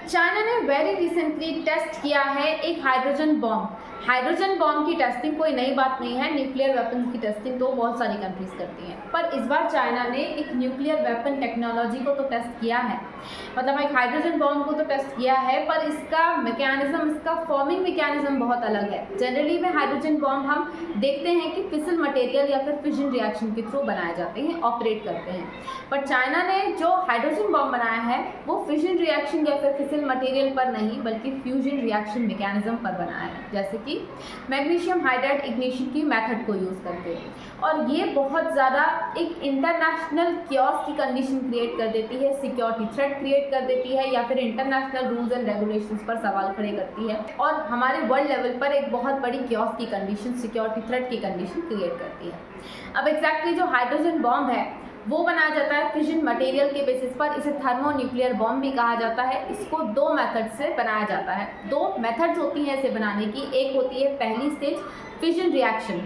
China ने very recently test किया है एक हाइड्रोजन बॉम्ब। हाइड्रोजन बॉम्ब की टेस्टिंग कोई नई बात नहीं है, न्यूक्लियर वेपन की टेस्टिंग तो बहुत सारी कंट्रीज करती हैं, पर इस बार चाइना ने एक न्यूक्लियर वेपन टेक्नोलॉजी को तो टेस्ट किया है, मतलब एक हाइड्रोजन बॉम्ब को तो टेस्ट किया है, पर इसका मैकेनिज्म, इसका फॉर्मिंग मैकेनिज्म बहुत अलग है। जनरली में हाइड्रोजन बॉम्ब हम देखते हैं कि फिसल मटेरियल या फिर फिजन रिएक्शन के थ्रू बनाए जाते हैं, ऑपरेट करते हैं, पर चाइना ने जो हाइड्रोजन बॉम्ब बनाया है वो फिजन रिएक्शन या फिर फिसल मटेरियल पर नहीं बल्कि फ्यूजन रिएक्शन मैकेनिज्म पर बनाया है, जैसे कि मैग्नीशियम हाइड्राइड इग्निशन की मेथड को यूज़ करते हैं। और ये बहुत ज़्यादा एक इंटरनेशनल क्योस की कंडीशन क्रिएट कर देती है, सिक्योरिटी थ्रेट क्रिएट कर देती है, या फिर इंटरनेशनल रूल्स एंड रेगुलेशंस पर सवाल खड़े करती है, और हमारे वर्ल्ड लेवल पर एक बहुत बड़ी क्योस की कंडीशन, सिक्योरिटी थ्रेट की कंडीशन क्रिएट करती है। अब एग्जैक्टली जो हाइड्रोजन बॉम्ब है वो बनाया जाता है फिजन मटेरियल के बेसिस पर। इसे थर्मोन्यूक्लियर बॉम्ब भी कहा जाता है। इसको दो मेथड से बनाया जाता है। दो मेथड्स होती हैं इसे बनाने की। एक होती है पहली स्टेज फिजन रिएक्शन,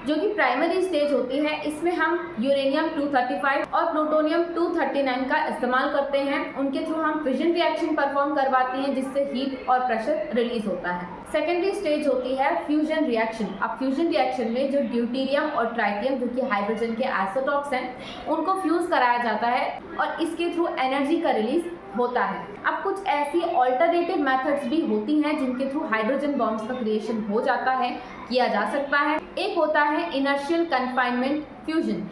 जो कि प्राइमरी स्टेज होती है। इसमें हम यूरेनियम 235 और प्लूटोनियम 239 का इस्तेमाल करते हैं। उनके थ्रू हम फिजन रिएक्शन परफॉर्म करवाते हैं, जिससे हीट और प्रेशर रिलीज होता है। सेकेंडरी स्टेज होती है फ्यूजन रिएक्शन। अब फ्यूजन रिएक्शन में जो ड्यूटीरियम और ट्राइटियम, जो कि हाइड्रोजन के आइसोटॉप्स हैं, उनको फ्यूज कराया जाता है और इसके थ्रू एनर्जी का रिलीज होता है। अब कुछ ऐसी ऑल्टरनेटिव मेथड्स भी होती हैं जिनके थ्रू हाइड्रोजन बॉम्ब्स का क्रिएशन हो जाता है, किया जा सकता है। एक होता है इनर्शियल कन्फाइनमेंट फ्यूजन।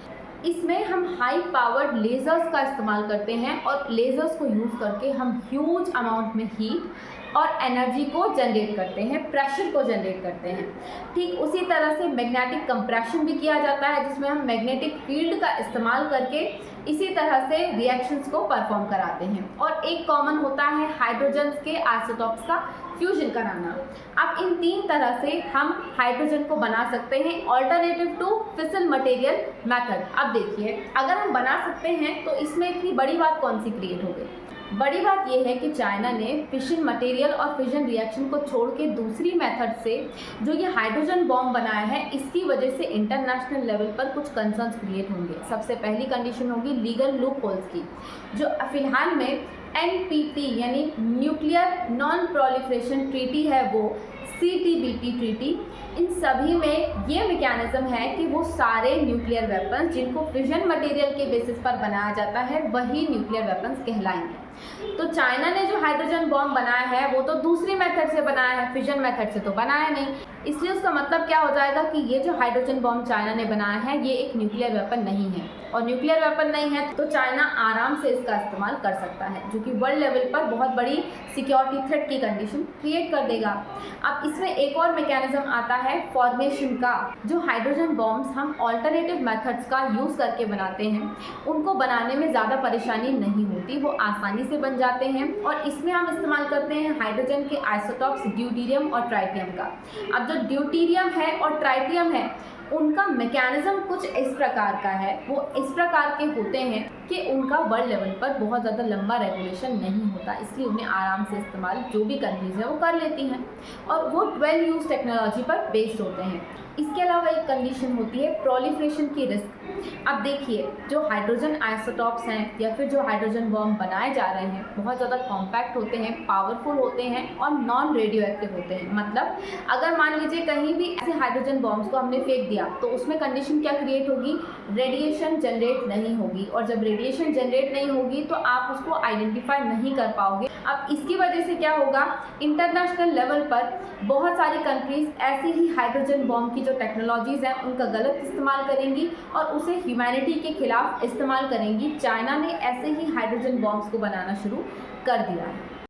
इसमें हम हाई पावर्ड लेजर्स का इस्तेमाल करते हैं और लेजर्स को यूज़ करके हम ह्यूज अमाउंट में हीट और एनर्जी को जनरेट करते हैं, प्रेशर को जनरेट करते हैं। ठीक उसी तरह से मैग्नेटिक कंप्रेशन भी किया जाता है, जिसमें हम मैग्नेटिक फील्ड का इस्तेमाल करके इसी तरह से रिएक्शंस को परफॉर्म कराते हैं। और एक कॉमन होता है हाइड्रोजन के आइसोटॉप्स का फ्यूजन कराना। अब इन तीन तरह से हम हाइड्रोजन को बना सकते हैं, ऑल्टरनेटिव टू फिसल मटेरियल मेथड। अब देखिए, अगर हम बना सकते हैं तो इसमें इतनी बड़ी बात कौन सी क्रिएट हो गई? बड़ी बात यह है कि चाइना ने फिशन मटेरियल और फिजन रिएक्शन को छोड़ के दूसरी मेथड से जो ये हाइड्रोजन बॉम्ब बनाया है, इसकी वजह से इंटरनेशनल लेवल पर कुछ कंसर्न्स क्रिएट होंगे। सबसे पहली कंडीशन होगी लीगल लूप होल्स की, जो फिलहाल में NPT यानी न्यूक्लियर नॉन प्रोलिफरेशन ट्रीटी है, वो CTBT ट्रीटी, इन सभी में ये मैकेनिज्म है कि वो सारे न्यूक्लियर वेपन्स जिनको फिजन मटेरियल के बेसिस पर बनाया जाता है वही न्यूक्लियर वेपन्स कहलाएंगे। तो चाइना ने जो हाइड्रोजन बॉम्ब बनाया है वो तो दूसरी मेथड से बनाया है, फिजन मेथड से तो बनाया नहीं। इसलिए उसका मतलब क्या हो जाएगा कि ये जो हाइड्रोजन बॉम्ब चाइना ने बनाया है ये एक न्यूक्लियर वेपन नहीं है, और न्यूक्लियर वेपन नहीं है तो चाइना आराम से इसका इस्तेमाल कर सकता है, जो कि वर्ल्ड लेवल पर बहुत बड़ी सिक्योरिटी थ्रेट की कंडीशन क्रिएट कर देगा। अब इसमें एक और मैकेनिज्म आता है फॉर्मेशन का। जो हाइड्रोजन बॉम्ब्स हम ऑल्टरनेटिव मेथड्स का यूज़ करके बनाते हैं, उनको बनाने में ज़्यादा परेशानी नहीं होती, वो आसानी से बन जाते हैं। और इसमें हम इस्तेमाल करते हैं हाइड्रोजन के आइसोटॉप्स ड्यूटीरियम और ट्राइटियम का। अब जो ड्यूटीरियम है और ट्राइटियम है, उनका मैकेनिज्म कुछ इस प्रकार का है, वो इस प्रकार के होते हैं कि उनका वर्ल्ड लेवल पर बहुत ज़्यादा लंबा रेगुलेशन नहीं होता, इसलिए उन्हें आराम से इस्तेमाल जो भी कंट्रीज है वो कर लेती हैं, और वो 12 यूज़ टेक्नोलॉजी पर बेस्ड होते हैं। इसके अलावा एक कंडीशन होती है प्रोलिफरेशन की रिस्क। अब देखिए, जो हाइड्रोजन आइसोटॉप्स हैं या फिर जो हाइड्रोजन बॉम्ब बनाए जा रहे हैं, बहुत ज़्यादा कॉम्पैक्ट होते हैं, पावरफुल होते हैं और नॉन रेडियो एक्टिव होते हैं। मतलब अगर मान लीजिए कहीं भी ऐसे हाइड्रोजन बॉम्ब्स को हमने फेंक दिया तो उसमें कंडीशन क्या क्रिएट होगी? रेडिएशन जनरेट नहीं होगी, और जब रेडिएशन जनरेट नहीं होगी तो आप उसको आइडेंटिफाई नहीं कर पाओगे। अब इसकी वजह से क्या होगा? इंटरनेशनल लेवल पर बहुत सारी कंट्रीज ऐसी ही हाइड्रोजन बॉम्ब की जो टेक्नोलॉजीज़ हैं उनका गलत इस्तेमाल करेंगी और उसे ह्यूमैनिटी के खिलाफ इस्तेमाल करेंगी। चाइना ने ऐसे ही हाइड्रोजन बॉम्ब्स को बनाना शुरू कर दिया है।